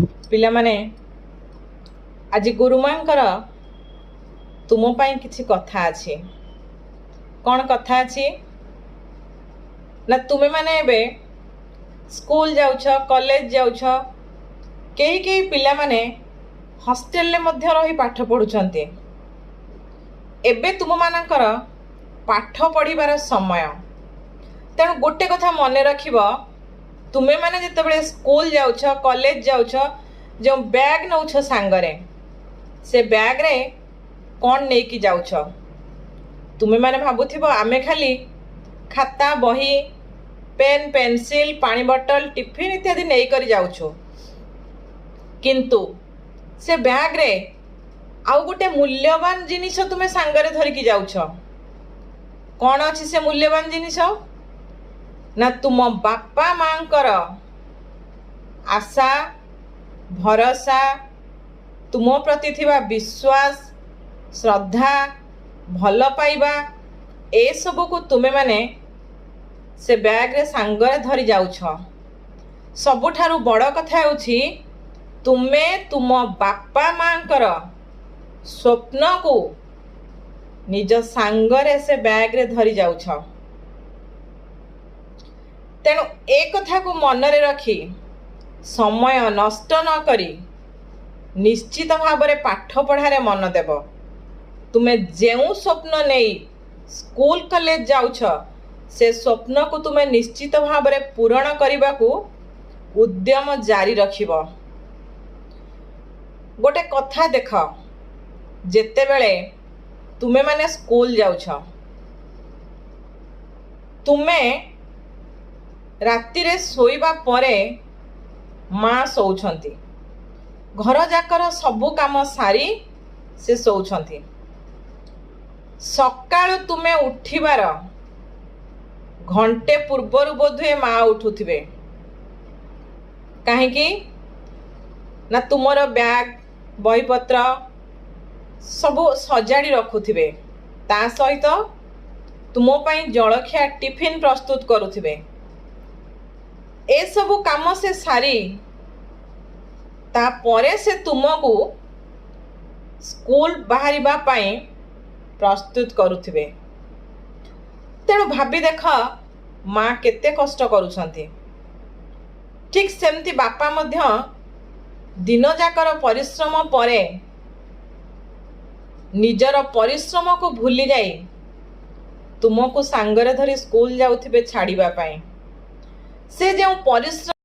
पिला माने आज गुरुमांकर तुम पाई किछि कथा अछि। कौन कथा अछि ना तुमे माने एबे स्कूल जाउछ कॉलेज जाउछ केही केही पिला माने हॉस्टेल ले मध्य रही पाठ पढुछन्ते। एबे तुम मानकर पाठ पढ़िबार समय तेणु गोटे कथा मन रखिब तुमे माने जेतेबेले स्कूल जाउछ कॉलेज जाउछ जो बैग नौछ सांगरे से बैग रे कौन नहीं कि जाउछ। तुमे माने भाबुथिबो आमे खाली खाता बही पेन पेंसिल पानी बोतल टिफिन इत्यादि नहीं करी जाउछु, किंतु से बैग रे आउ गोटे मूल्यवान जिनिस तुमे सांगरे धरिकी जाउछ। कौन अछि से मूल्यवान जिनिस ना तुम बापा मांकर आशा भरोसा तुम प्रति थिबा विश्वास श्रद्धा भल पाइबा ए सब को तुमे माने से बैग रे सांगरे धरी जाउछ। सबुठारु बड़ कथा होछि तुमे तुम बापा मांकर स्वप्न को निज सांगरे से बैग रे धरी जाउछ। तेणु ए कथा को मनरे रखी समय नष्ट न करी निश्चित भाव में पाठ पढ़ारे मन देव। तुमे जेउ स्वप्न नहीं स्कूल कॉलेज जाउछ से स्वप्न को तुमे निश्चित भाव में पूरण करने को उद्यम जारी रखिब। गोटे कथा देख जेतेबेले तुमे माने स्कूल जाउछ तुमे राति रे सोइबा परे माँ सोउछंती घर जाकर सबु काम सारी से सोउछंती। सकाळु तुमे उठिबार घंटे पूर्वर बोधे माँ उठुथिबे काहेकि ना तुमर बैग बहीपत्र सबु सजाड़ी रखुथिबे ता सहित तुम पाई जलखिया टिफिन प्रस्तुत करुथिबे। ए सबु काम से सारी तापरे से तुमको स्कूल बाहरिबा पाई प्रस्तुत करुथिबे। तेणु भाभी देख माँ केते कष्ट करुछंती। ठीक सेमती बापा मध्य दिन जाकर परिश्रम परे निजर परिश्रम को भूली जाई तुमको सांगरे धरी स्कूल जाउथिबे छाड़िबा पाई। से जो परिश्रम